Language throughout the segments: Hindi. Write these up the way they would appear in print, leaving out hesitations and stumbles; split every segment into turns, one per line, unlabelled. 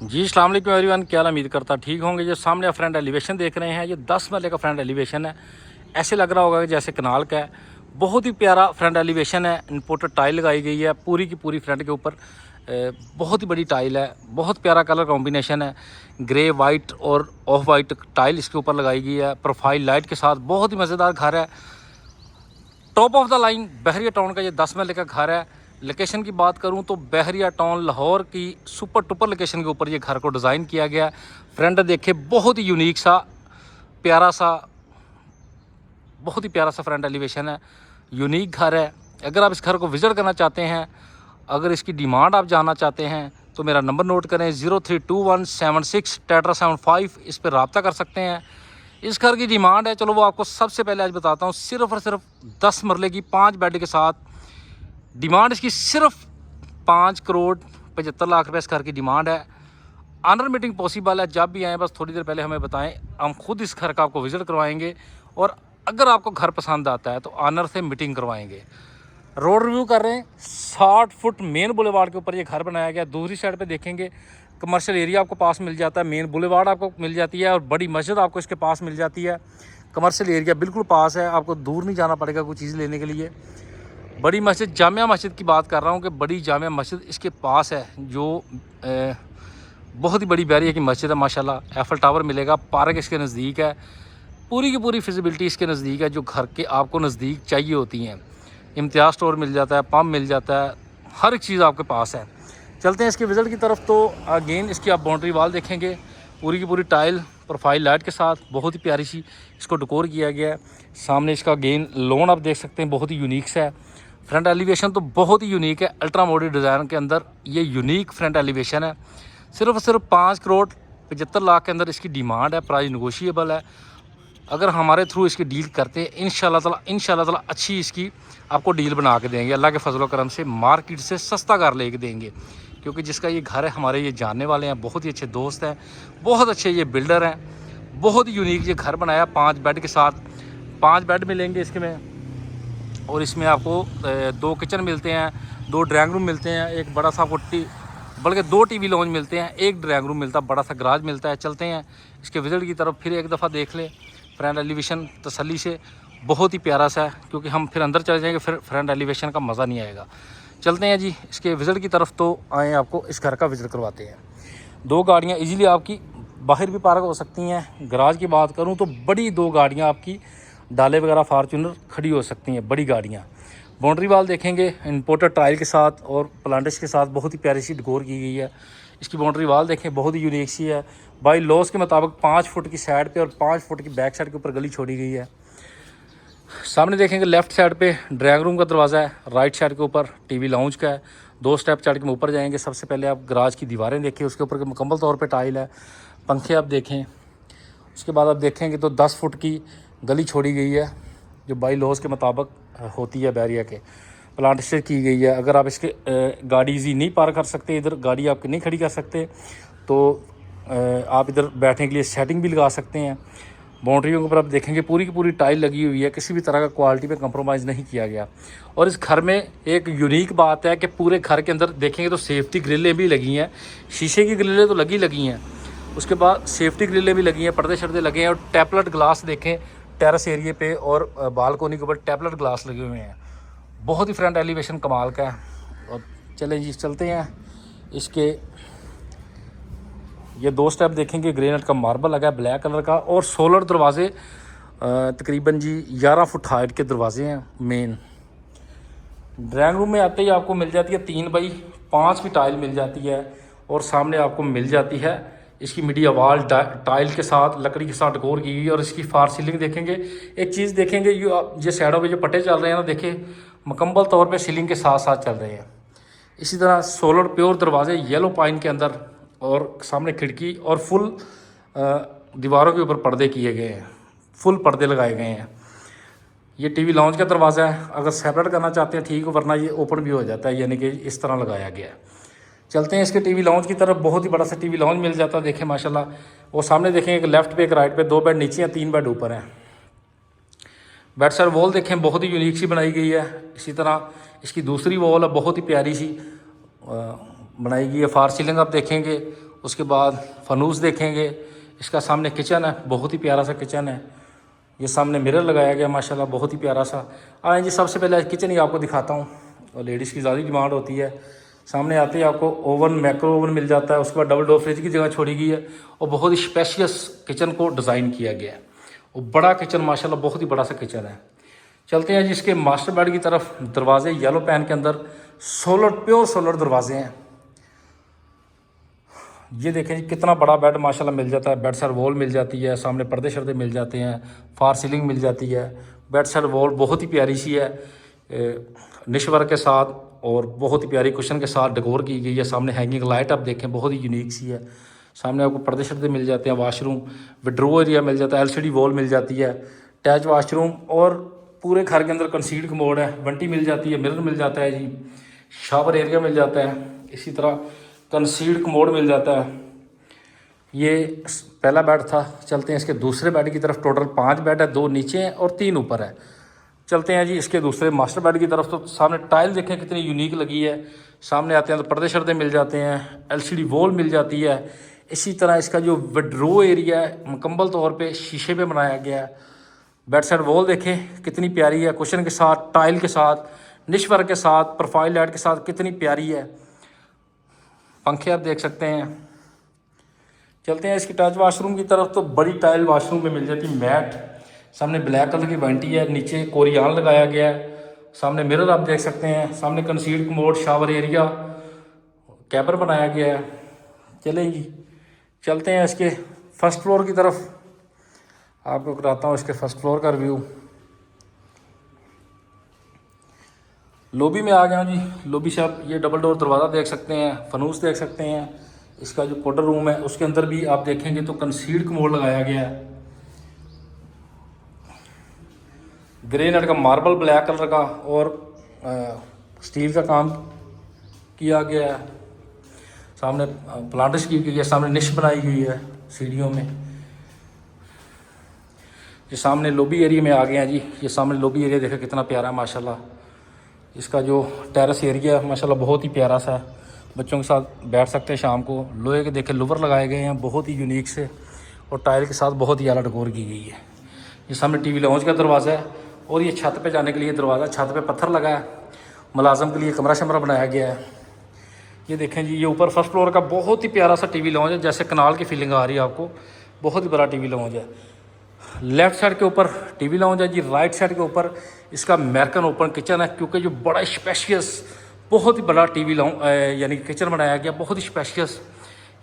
जी अस्सलाम वालेकुम एवरीवन, क्या उम्मीद करता ठीक होंगे। जो सामने आप फ्रंट एलिवेशन देख रहे हैं, ये 10 मरले का फ्रंट एलिवेशन है। ऐसे लग रहा होगा कि जैसे कनाल का है। बहुत ही प्यारा फ्रंट एलिवेशन है। इम्पोर्टेड टाइल लगाई गई है पूरी की पूरी फ्रंट के ऊपर। बहुत ही बड़ी टाइल है, बहुत प्यारा कलर कॉम्बिनेशन है। ग्रे वाइट और ऑफ वाइट टाइल इसके ऊपर लगाई गई है, प्रोफाइल लाइट के साथ। बहुत ही मज़ेदार घर है, top of the line Bahria town का ये 10 महल का घर है। लोकेशन की बात करूं तो बहरिया टाउन लाहौर की सुपर टुपर लोकेशन के ऊपर ये घर को डिज़ाइन किया गया है। फ्रंट देखे, बहुत ही यूनिक सा, प्यारा सा, बहुत ही प्यारा सा फ्रंट एलिवेशन है। यूनिक घर है। अगर आप इस घर को विज़िट करना चाहते हैं, अगर इसकी डिमांड आप जानना चाहते हैं तो मेरा नंबर नोट करें 032176 इस पर रब्ता कर सकते हैं। इस घर की डिमांड है, चलो वो आपको सबसे पहले आज बताता हूँ। सिर्फ़ और सिर्फ 10 मरले की 5 बेड के साथ डिमांड इसकी सिर्फ 5,75,00,000 रुपये इस घर की डिमांड है। ऑनर मीटिंग पॉसिबल है, जब भी आएँ बस थोड़ी देर पहले हमें बताएं, हम खुद इस घर का आपको विज़िट करवाएंगे। और अगर आपको घर पसंद आता है तो ऑनर से मीटिंग करवाएंगे। रोड रिव्यू कर रहे हैं, 60 फुट मेन बुलेवार्ड के ऊपर ये घर बनाया गया। दूसरी साइड पे देखेंगे कमर्शियल एरिया आपको पास मिल जाता है, मेन बुलेवार्ड आपको मिल जाती है और बड़ी मस्जिद आपको इसके पास मिल जाती है। कमर्शियल एरिया बिल्कुल पास है, आपको दूर नहीं जाना पड़ेगा कोई चीज़ लेने के लिए। बड़ी मस्जिद, जामिया मस्जिद की बात कर रहा हूँ कि बड़ी जामिया मस्जिद इसके पास है, जो बहुत ही बड़ी बैरिया की मस्जिद है माशाल्लाह। एफल टावर मिलेगा, पार्क इसके नज़दीक है, पूरी की पूरी फिजिबिलिटी इसके नज़दीक है जो घर के आपको नज़दीक चाहिए होती हैं। इम्तियाज़ स्टोर मिल जाता है, पम्प मिल जाता है, हर एक चीज़ आपके पास है। चलते हैं इसके विज़िट की तरफ। तो अगेन इसकी आप बाउंड्री वाल देखेंगे, पूरी की पूरी टाइल प्रोफाइल लाइट के साथ, बहुत ही प्यारी सी इसको डेकोर किया गया है। सामने इसका अगेन लॉन आप देख सकते हैं, बहुत ही यूनिक सा है। फ्रंट एलिवेशन तो बहुत ही यूनिक है, अल्ट्रा मॉडर्न डिज़ाइन के अंदर ये यूनिक फ्रंट एलिवेशन है। सिर्फ 5,75,00,000 के अंदर इसकी डिमांड है, प्राइस नेगोशिएबल है। अगर हमारे थ्रू इसकी डील करते हैं इंशाल्लाह ताला अच्छी इसकी आपको डील बना के देंगे। अल्लाह के फजल करम से मार्केट से सस्ता घर लेके देंगे, क्योंकि जिसका ये घर है हमारे ये जानने वाले हैं, बहुत ही अच्छे दोस्त हैं, बहुत अच्छे ये बिल्डर हैं। बहुत ही यूनिक ये घर बनाया 5 बेड के साथ। 5 बेड मिलेंगे इसके में, और इसमें आपको 2 किचन मिलते हैं, 2 ड्राइंग रूम मिलते हैं, एक बड़ा सा आपको बल्कि 2 टीवी लॉन्च मिलते हैं, एक ड्राइंग रूम मिलता है, बड़ा सा गराज मिलता है। चलते हैं इसके विज़िट की तरफ, फिर एक दफ़ा देख लें फ्रंट एलिवेशन तसल्ली से। बहुत ही प्यारा सा है, क्योंकि हम फिर अंदर चले जाएंगे फिर फ्रंट एलिवेशन का मज़ा नहीं आएगा। चलते हैं जी इसके विज़िट की तरफ। तो आए आपको इस घर का विज़िट करवाते हैं। 2 गाड़ियाँ इजीली आपकी बाहर भी पार्क हो सकती हैं। गराज की बात करूं तो बड़ी 2 गाड़ियाँ आपकी डाले वगैरह फार्चूनर खड़ी हो सकती हैं, बड़ी गाड़ियाँ। बाउंड्री वाल देखेंगे इम्पोर्टेड टाइल के साथ और प्लांटिश के साथ, बहुत ही प्यारी सी डेकोर की गई है। इसकी बाउंड्री वाल देखें, बहुत ही यूनिक सी है। बाई लॉस के मुताबिक 5 फुट की साइड पे और 5 फुट की बैक साइड के ऊपर गली छोड़ी गई है। सामने देखेंगे लेफ़्ट साइड पे ड्राइंग रूम का दरवाज़ा है, राइट साइड के ऊपर टीवी लाउंज का है। 2 स्टेप चढ़ के ऊपर जाएंगे। सबसे पहले आप गराज की दीवारें देखिए, उसके ऊपर मुकम्मल तौर पे टाइल है। पंखे आप देखें, उसके बाद आप देखेंगे तो 10 फुट की गली छोड़ी गई है, जो बाई लॉज के मुताबिक होती है। बैरिया के प्लांटेशन की गई है। अगर आप इसके गाड़ी ईजी नहीं पार्क कर सकते, इधर गाड़ी आपकी नहीं खड़ी कर सकते, तो आप इधर बैठने के लिए सेटिंग भी लगा सकते हैं। बाउंड्रियों के ऊपर आप देखेंगे पूरी की पूरी टाइल लगी हुई है, किसी भी तरह का क्वालिटी पे कंप्रोमाइज़ नहीं किया गया। और इस घर में एक यूनिक बात है कि पूरे घर के अंदर देखेंगे तो सेफ्टी ग्रिलें भी लगी हैं। शीशे की ग्रिलें तो लगी हैं, उसके बाद सेफ्टी ग्रिलें भी लगी हैं, पर्दे शर्दे लगे हैं। और टैपलेट ग्लास देखें टेरेस एरिए पे और बालकोनी के ऊपर टैपलेट ग्लास लगे हुए हैं। बहुत ही फ्रंट एलिवेशन कमाल का है। और चलें जी चलते हैं इसके। ये 2 स्टेप देखेंगे, ग्रेनाइट का मार्बल लगा है ब्लैक कलर का, और सोलर दरवाजे तकरीबन जी 11 फुट हाइट के दरवाजे हैं। मेन ड्राइंग रूम में आते ही आपको मिल जाती है 3 बाई 5 की टाइल मिल जाती है, और सामने आपको मिल जाती है इसकी मीडिया वाल टाइल के साथ, लकड़ी के साथ डेकोर की गई। और इसकी फार सीलिंग देखेंगे, एक चीज़ देखेंगे, ये साइडों पे जो पट्टे चल रहे हैं ना, देखिए मुकम्मल तौर पे सीलिंग के साथ साथ चल रहे हैं। इसी तरह सोलर प्योर दरवाजे येलो पाइन के अंदर, और सामने खिड़की, और फुल दीवारों के ऊपर पर्दे किए गए हैं, फुल पर्दे लगाए गए हैं। ये टीवी लाउंज का दरवाज़ा है, अगर सेपरेट करना चाहते हैं ठीक, वरना ये ओपन भी हो जाता है, यानी कि इस तरह लगाया गया है। चलते हैं इसके टीवी लाउंज की तरफ। बहुत ही बड़ा सा टीवी लाउंज मिल जाता है, देखें माशाल्लाह। वो सामने देखें एक लेफ़्ट पे एक राइट पे, 2 बेड नीचे हैं, 3 बेड ऊपर हैं। बेड साइड वॉल देखें, बहुत ही यूनिक सी बनाई गई है। इसी तरह इसकी दूसरी वॉल है, बहुत ही प्यारी सी बनाई गई है। फार सीलिंग आप देखेंगे, उसके बाद फनूस देखेंगे। इसका सामने किचन है, बहुत ही प्यारा सा किचन है। ये सामने मिरर लगाया गया माशाल्लाह, बहुत ही प्यारा सा। आए जी, सबसे पहले किचन ही आपको दिखाता हूँ, और लेडीज़ की ज़्यादा डिमांड होती है। सामने आते ही आपको ओवन, मैक्रो ओवन मिल जाता है। उसके बाद डबल डोर फ्रिज की जगह छोड़ी गई है, और बहुत ही स्पेशियस किचन को डिज़ाइन किया गया है। और बड़ा किचन माशाल्लाह, बहुत ही बड़ा सा किचन है। चलते हैं जी इसके मास्टर बेड की तरफ। दरवाजे येलो पैन के अंदर सोलर, प्योर सोलर दरवाजे हैं। ये देखें जी, कितना बड़ा बेड माशाल्लाह मिल जाता है। बेड साइड वॉल मिल जाती है, सामने पर्दे शर्दे मिल जाते हैं, फार सीलिंग मिल जाती है। बेड साइड वॉल बहुत ही प्यारी सी है, निश वर्क के साथ, और बहुत ही प्यारी कुशन के साथ डेकोर की गई है। सामने हैंगिंग लाइट आप देखें, बहुत ही यूनिक सी है। सामने आपको पर्दे शर्दे मिल जाते हैं, वाशरूम, विड्रो एरिया मिल जाता है, LCD वॉल मिल जाती है, अटैच वाशरूम, और पूरे घर के अंदर कंसील्ड कमोड है, वंटी मिल जाती है, मिरर मिल जाता है जी, शावर एरिया मिल जाता है। इसी तरह कंसील्ड कमोड मिल जाता है। ये पहला बेड था। चलते हैं इसके दूसरे बेड की तरफ। टोटल 5 बेड है, 2 नीचे हैं और 3 ऊपर है। चलते हैं जी इसके दूसरे मास्टर बेड की तरफ। तो सामने टाइल देखें कितनी यूनिक लगी है। सामने आते हैं तो पर्दे शर्दे मिल जाते हैं, LCD वॉल मिल जाती है। इसी तरह इसका जो विड्रो एरिया है मुकम्मल तौर पे शीशे पे बनाया गया है। बेड साइड वॉल देखें कितनी प्यारी है, कुशन के साथ, टाइल के साथ, निश वर्क के साथ, प्रोफाइल लाइट के साथ, कितनी प्यारी है। पंखे आप देख सकते हैं। चलते हैं इसकी टच वाशरूम की तरफ। तो बड़ी टाइल वाशरूम में मिल जाती है, मैट, सामने ब्लैक कलर की वेंटी है, नीचे कोरियान लगाया गया है। सामने मिरर आप देख सकते हैं, सामने कंसील्ड कमोड, शावर एरिया, कैबर बनाया गया है। चलें जी, चलते हैं इसके फर्स्ट फ्लोर की तरफ। आपको कराता हूँ इसके फर्स्ट फ्लोर का रिव्यू। लॉबी में आ गया हूँ जी। लॉबी से आप ये डबल डोर दरवाज़ा देख सकते हैं, फनूस देख सकते हैं। इसका जो पाउडर रूम है उसके अंदर भी आप देखेंगे तो कंसील्ड कमोड लगाया गया है। ग्रेनाइट का मार्बल, ब्लैक कलर का, और स्टील का काम किया गया है। सामने प्लांटर्स की गई है, सामने निश बनाई गई है सीढ़ियों में। ये सामने लॉबी एरिया में आ गए हैं जी। ये सामने लॉबी एरिया देखा कितना प्यारा है माशाल्लाह। इसका जो टेरेस एरिया है माशाल्लाह बहुत ही प्यारा सा है। बच्चों के साथ बैठ सकते हैं शाम को। लोहे के देखे लूवर लगाए गए हैं बहुत ही यूनिक से, और टाइल के साथ बहुत ही आला डेकोर की गई है। ये सामने TV लाउंज का दरवाज़ा है, और ये छत पे जाने के लिए दरवाज़ा, छत पे पत्थर लगा है। मुलाजम के लिए कमरा शमरा बनाया गया है। ये देखें जी, ये ऊपर फर्स्ट फ्लोर का बहुत ही प्यारा सा TV लाउंज है, जैसे कनाल की फीलिंग आ रही है आपको। बहुत ही बड़ा TV लाउंज है। लेफ़्ट साइड के ऊपर TV लाउंज है जी। राइट साइड के ऊपर इसका अमेरिकन ओपन किचन है, क्योंकि जो बड़ा स्पेशियस, बहुत ही बड़ा TV लाउंज यानी किचन बनाया गया, बहुत ही स्पेशियस,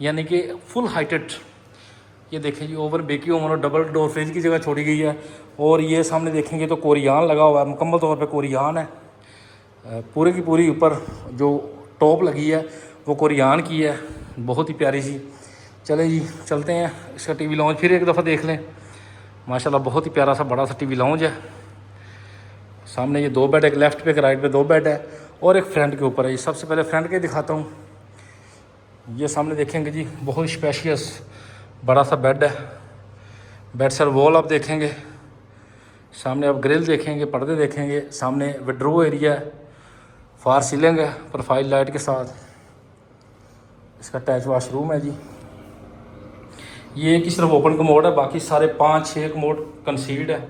यानी कि फुल हाइटेड। ये देखें जी, ओवन, बेकी ओवन और डबल डोर फ्रिज की जगह छोड़ी गई है। और ये सामने देखेंगे तो कोरियान लगा हुआ है, मुकम्मल तौर पे कोरियान है। पूरे की पूरी ऊपर जो टॉप लगी है वो कोरियान की है, बहुत ही प्यारी सी। चले जी, चलते हैं इसका TV लाउंज फिर एक दफ़ा देख लें। माशाल्लाह बहुत ही प्यारा सा बड़ा सा TV लाउंज है। सामने ये 2 बेड, एक लेफ़्ट पे एक राइट पे 2 बेड है, और एक फ्रंट के ऊपर है। ये सबसे पहले फ्रंट के दिखाता हूँ। ये सामने देखेंगे जी, बहुत स्पेशियस बड़ा सा बेड है। बेड साइड वॉल आप देखेंगे, सामने आप ग्रिल देखेंगे, पर्दे देखेंगे, सामने विड्रो एरिया है, फार सीलिंग है प्रोफाइल लाइट के साथ। इसका अटैच वाशरूम है जी। ये एक ही सिर्फ ओपन कमोड है, बाकी सारे 5-6 कमोड कंसील्ड है,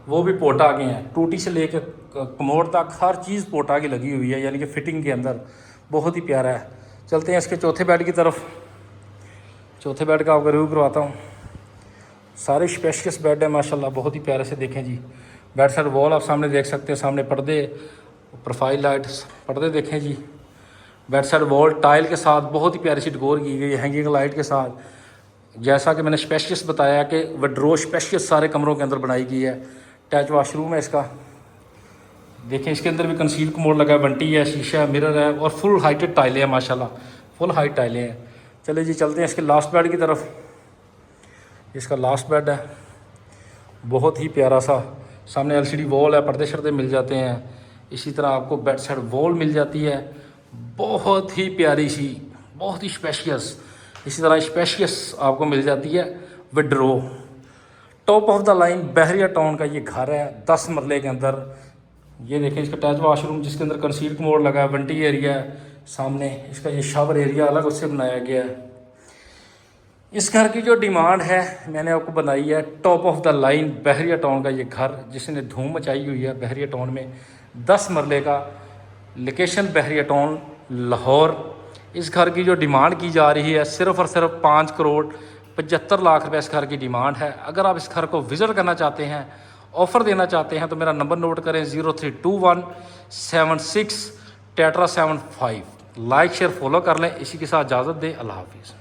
वो भी पोटा के हैं। टूटी से लेकर कमोड तक हर चीज़ पोटा की लगी हुई है, यानी कि फिटिंग के अंदर बहुत ही प्यारा है। चलते हैं इसके चौथे बेड की तरफ। चौथे बेड का आपको रिव्यू करवाता हूँ। सारे स्पेशियस बेड है माशाल्लाह, बहुत ही प्यारे से। देखें जी, बेड साइड वॉल आप सामने देख सकते हैं, सामने पर्दे, प्रोफाइल लाइट, पर्दे देखें जी। बेड साइड वॉल टाइल के साथ बहुत ही प्यारी सी डेकोर की गई है, हैंगिंग लाइट के साथ। जैसा कि मैंने स्पेशियस बताया कि विड्रो स्पेशियस सारे कमरों के अंदर बनाई गई है। अटैच वाशरूम है इसका। देखें इसके अंदर भी कंसील कमोड लगा है, वंटी है, शीशा है, मिरर है, और फुल हाइटेड टाइलें हैं माशाल्लाह, फुल हाइट टाइलें हैं। चले जी, चलते हैं इसके लास्ट बेड की तरफ। इसका लास्ट बेड है, बहुत ही प्यारा सा। सामने LCD वॉल है, पर्दे शर्दे मिल जाते हैं। इसी तरह आपको बेड साइड वॉल मिल जाती है, बहुत ही प्यारी सी, बहुत ही स्पेशियस। इसी तरह स्पेशियस आपको मिल जाती है withdraw. Top of the line Bahria town का ये घर है, 10 मरले के अंदर। ये देखें इसका अटैच वाशरूम, जिसके अंदर कंसील कमोड लगा है, वंटी एरिया है। सामने इसका ये शावर एरिया अलग उससे बनाया गया है। इस घर की जो डिमांड है मैंने आपको बनाई है, top of the line Bahria town का ये घर जिसने धूम मचाई हुई है बहरिया टाउन में, 10 मरले का, लोकेशन बहरिया टाउन लाहौर। इस घर की जो डिमांड की जा रही है सिर्फ़ और सिर्फ 5,75,00,000 रुपये इस घर की डिमांड है। अगर आप इस घर को विज़िट करना चाहते हैं, ऑफ़र देना चाहते हैं, तो मेरा नंबर नोट करें 032176 टेट्रा 75। लाइक शेयर फॉलो कर लें। इसी के साथ इजाज़त दें। अल्लाह हाफिज़।